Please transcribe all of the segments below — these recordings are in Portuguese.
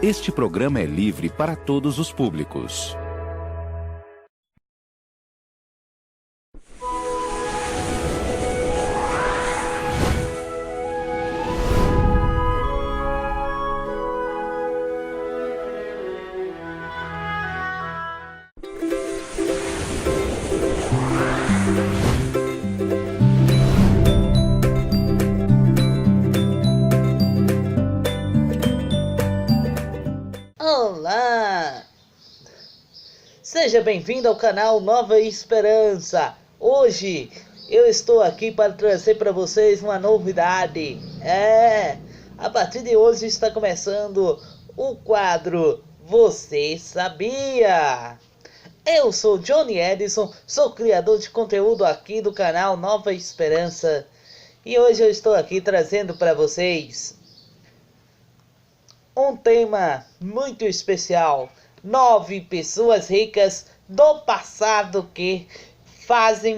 Este programa é livre para todos os públicos. Olá! Seja bem-vindo ao canal Nova Esperança. Hoje eu estou aqui para trazer para vocês uma novidade. A partir de hoje está começando o quadro Você Sabia? Eu sou Johnny Edison, sou criador de conteúdo aqui do canal Nova Esperança. E hoje eu estou aqui trazendo para vocês um tema muito especial: 9 pessoas ricas do passado que fazem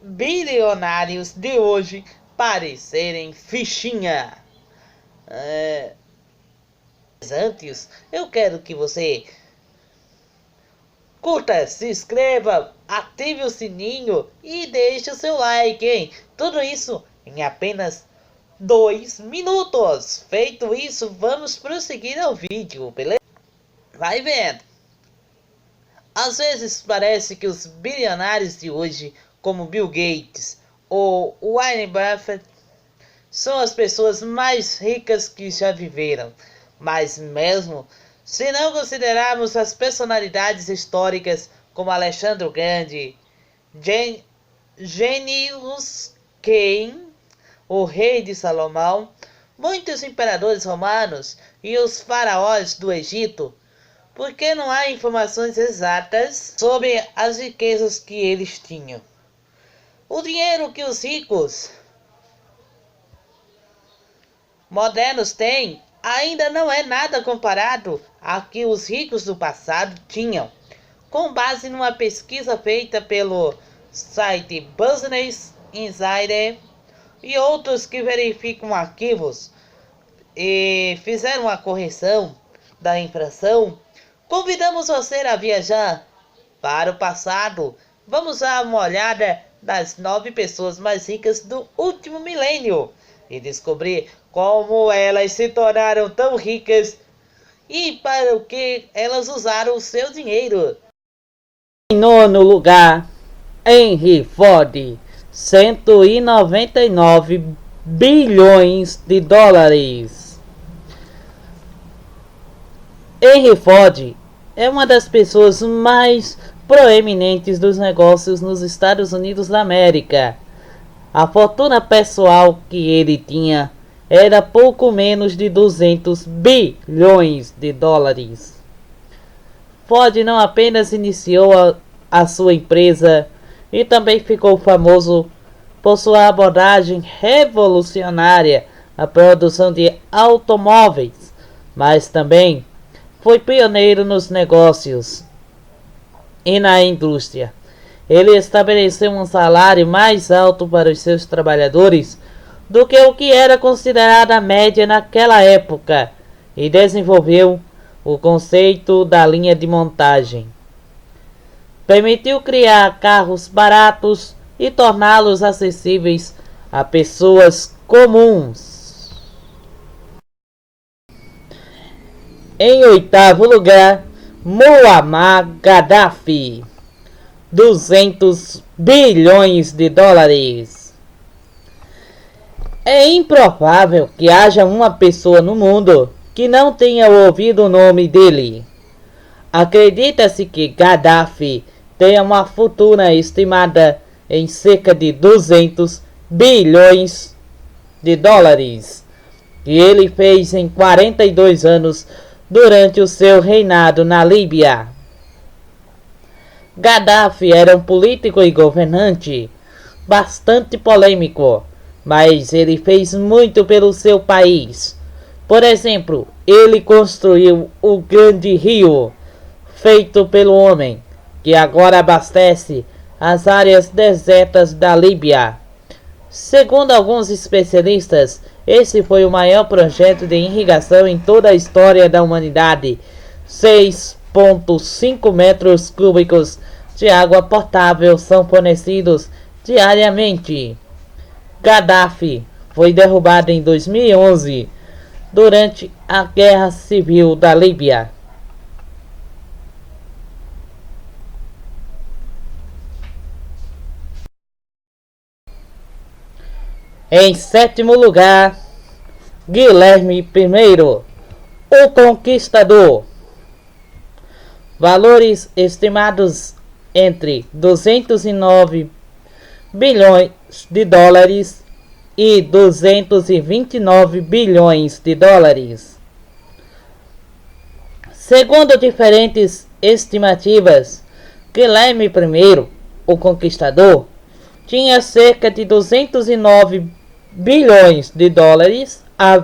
bilionários de hoje parecerem fichinha. Antes, eu quero que você curta, se inscreva, ative o sininho e deixe o seu like, hein? Tudo isso em apenas 2 minutos. Feito isso, vamos prosseguir ao vídeo, beleza? Vai vendo. Às vezes parece que os bilionários de hoje, como Bill Gates ou Warren Buffett, são as pessoas mais ricas que já viveram. Mas mesmo se não considerarmos as personalidades históricas como Alexandre o Grande, Genius Kane, o rei de Salomão, muitos imperadores romanos e os faraós do Egito, porque não há informações exatas sobre as riquezas que eles tinham. O dinheiro que os ricos modernos têm ainda não é nada comparado ao que os ricos do passado tinham, com base numa pesquisa feita pelo site Business Insider e outros que verificam arquivos e fizeram uma correção da inflação. Convidamos você a viajar para o passado. Vamos dar uma olhada nas 9 pessoas mais ricas do último milênio e descobrir como elas se tornaram tão ricas e para o que elas usaram o seu dinheiro. Em nono lugar, Henry Ford, 199 bilhões de dólares. Henry Ford é uma das pessoas mais proeminentes dos negócios nos Estados Unidos da América. A fortuna pessoal que ele tinha era pouco menos de 200 bilhões de dólares. Ford não apenas iniciou a sua empresa e também ficou famoso por sua abordagem revolucionária à produção de automóveis, mas também foi pioneiro nos negócios e na indústria. Ele estabeleceu um salário mais alto para os seus trabalhadores do que o que era considerada a média naquela época e desenvolveu o conceito da linha de montagem. Permitiu criar carros baratos e torná-los acessíveis a pessoas comuns. Em oitavo lugar, Muammar Gaddafi, 200 bilhões de dólares. É improvável que haja uma pessoa no mundo que não tenha ouvido o nome dele. Acredita-se que Gaddafi tenha uma fortuna estimada em cerca de 200 bilhões de dólares, que ele fez em 42 anos durante o seu reinado na Líbia. Gaddafi era um político e governante bastante polêmico, mas ele fez muito pelo seu país. Por exemplo, ele construiu o Grande Rio, feito pelo homem, que agora abastece as áreas desertas da Líbia. Segundo alguns especialistas, Esse foi o maior projeto de irrigação em toda a história da humanidade. 6,5 metros cúbicos de água potável são fornecidos diariamente. Gaddafi foi derrubado em 2011 durante a Guerra Civil da Líbia. Em sétimo lugar, Guilherme I, o Conquistador. Valores estimados entre 209 bilhões de dólares e 229 bilhões de dólares. Segundo diferentes estimativas, Guilherme I, o Conquistador, tinha cerca de 209 bilhões de dólares a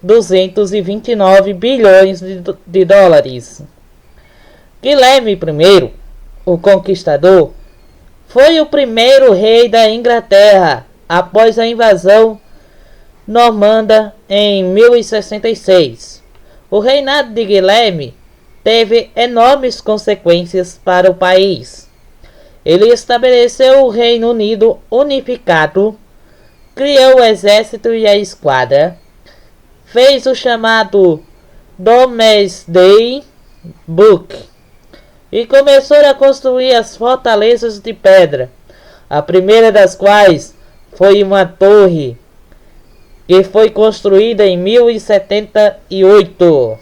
229 bilhões de dólares. Guilherme I, o Conquistador, foi o primeiro rei da Inglaterra após a invasão normanda em 1066. O reinado de Guilherme teve enormes consequências para o país. Ele estabeleceu o Reino Unido unificado, criou o exército e a esquadra, fez o chamado Domesday Book e começou a construir as fortalezas de pedra, a primeira das quais foi uma torre que foi construída em 1078.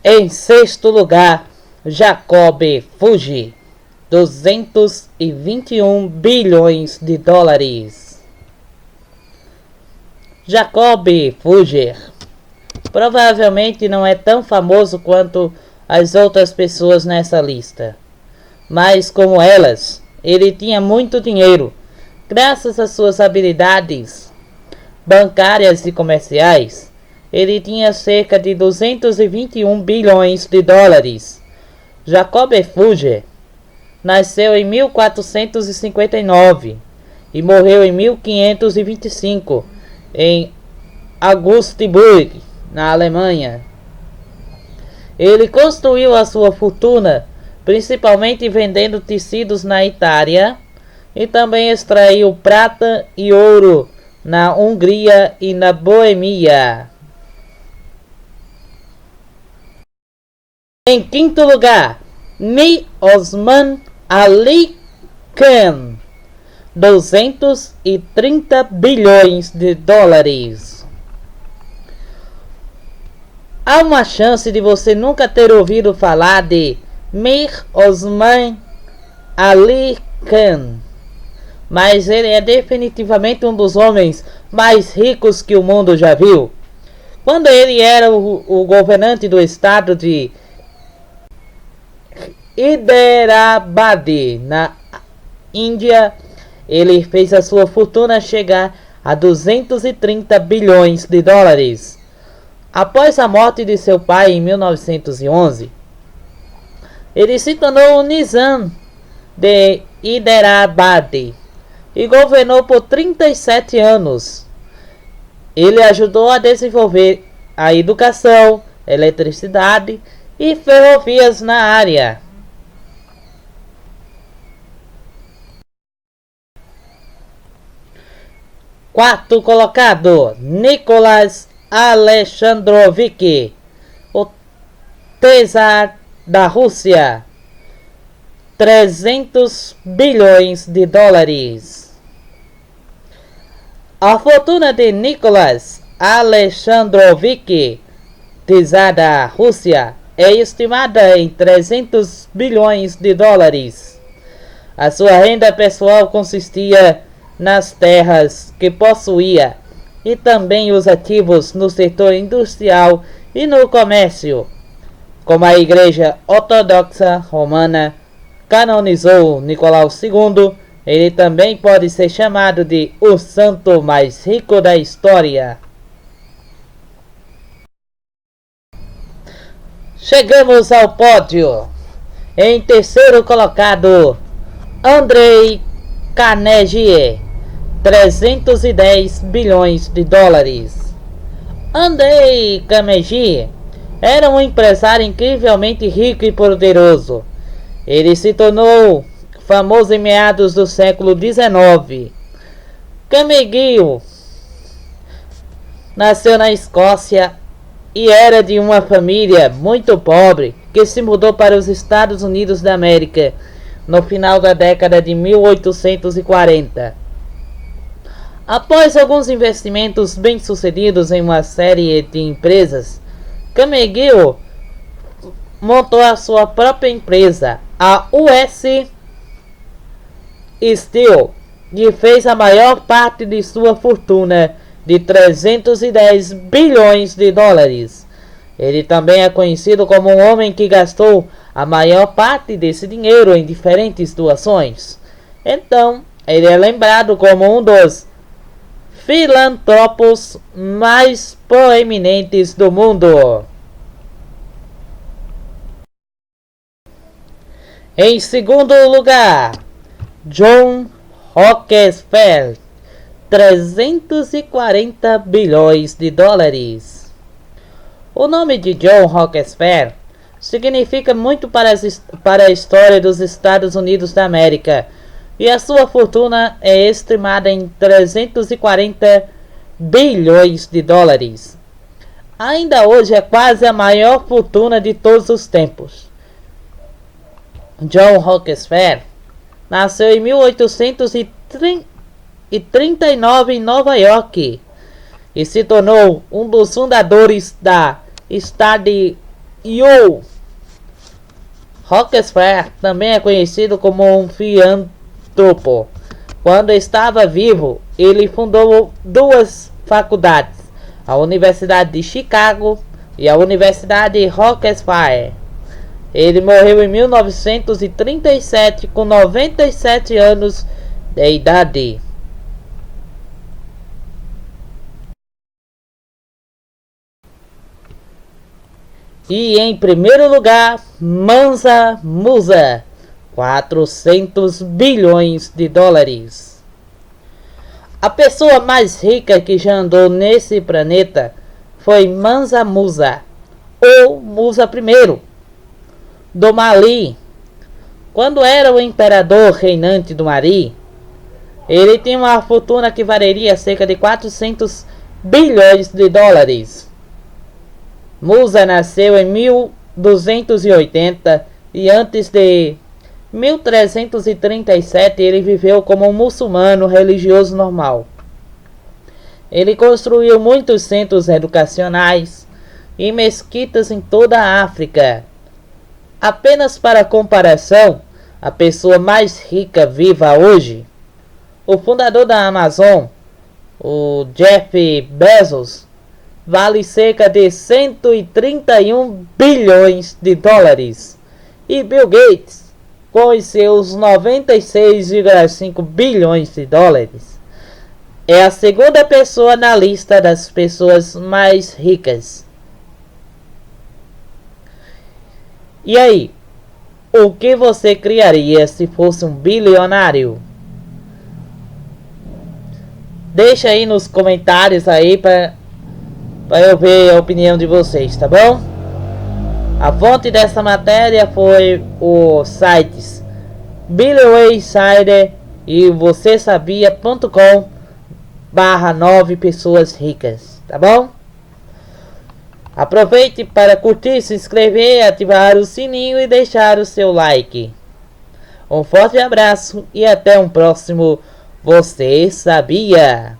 Em sexto lugar, Jacob Fugger, 221 bilhões de dólares. Jacob Fugger provavelmente não é tão famoso quanto as outras pessoas nessa lista, mas como elas, ele tinha muito dinheiro, graças às suas habilidades bancárias e comerciais. Ele tinha cerca de 221 bilhões de dólares. Jacob Fugger nasceu em 1459 e morreu em 1525 em Augsburg, na Alemanha. Ele construiu a sua fortuna principalmente vendendo tecidos na Itália e também extraiu prata e ouro na Hungria e na Boêmia. Em quinto lugar, Mir Osman Ali Khan, 230 bilhões de dólares. Há uma chance de você nunca ter ouvido falar de Mir Osman Ali Khan, mas ele é definitivamente um dos homens mais ricos que o mundo já viu. Quando ele era o governante do estado de Hyderabad, na Índia, ele fez a sua fortuna chegar a 230 bilhões de dólares. Após a morte de seu pai em 1911, ele se tornou o Nizam de Hyderabad e governou por 37 anos. Ele ajudou a desenvolver a educação, eletricidade e ferrovias na área. Quarto colocado, Nicholas Alexandrovich, o czar da Rússia, 300 bilhões de dólares. A fortuna de Nicholas Alexandrovich, czar da Rússia, é estimada em 300 bilhões de dólares. A sua renda pessoal consistia nas terras que possuía e também os ativos no setor industrial e no comércio. Como a Igreja Ortodoxa Romana canonizou Nicolau II, ele também pode ser chamado de o santo mais rico da história. Chegamos ao pódio. Em terceiro colocado, Andrei Carnegie, 310 bilhões de dólares. Andrei Carnegie era um empresário incrivelmente rico e poderoso. Ele se tornou famoso em meados do século XIX. Carnegie nasceu na Escócia e era de uma família muito pobre que se mudou para os Estados Unidos da América no final da década de 1840. Após alguns investimentos bem-sucedidos em uma série de empresas, Carnegie montou a sua própria empresa, a US Steel, que fez a maior parte de sua fortuna de 310 bilhões de dólares. Ele também é conhecido como um homem que gastou a maior parte desse dinheiro em diferentes doações. Então, ele é lembrado como um dos filantropos mais proeminentes do mundo. Em segundo lugar, John Rockefeller, 340 bilhões de dólares. O nome de John Rockefeller significa muito para a história dos Estados Unidos da América, e a sua fortuna é estimada em 340 bilhões de dólares. Ainda hoje é quase a maior fortuna de todos os tempos. John Rockefeller nasceu em 1839 em Nova York e se tornou um dos fundadores da Standard Oil. Rockefeller também é conhecido como um filantropo. Quando estava vivo, ele fundou duas faculdades, a Universidade de Chicago e a Universidade Rockefeller. Ele morreu em 1937 com 97 anos de idade. E em primeiro lugar, Mansa Musa, 400 bilhões de dólares. A pessoa mais rica que já andou nesse planeta foi Mansa Musa, ou Musa I, do Mali. Quando era o imperador reinante do Mali, ele tinha uma fortuna que valeria cerca de 400 bilhões de dólares. Musa nasceu em 1280 e antes de 1337 ele viveu como um muçulmano religioso normal. Ele construiu muitos centros educacionais e mesquitas em toda a África. Apenas para comparação, a pessoa mais rica viva hoje, o fundador da Amazon, o Jeff Bezos, vale cerca de 131 bilhões de dólares. E Bill Gates, com os seus 96,5 bilhões de dólares, é a segunda pessoa na lista das pessoas mais ricas. E aí, o que você criaria se fosse um bilionário? Deixa aí nos comentários aí para eu ver a opinião de vocês, tá bom? A fonte dessa matéria foi o sites Billionaire Insider e vocêsabia.com/9 pessoas ricas, tá bom? Aproveite para curtir, se inscrever, ativar o sininho e deixar o seu like. Um forte abraço e até um próximo Você Sabia?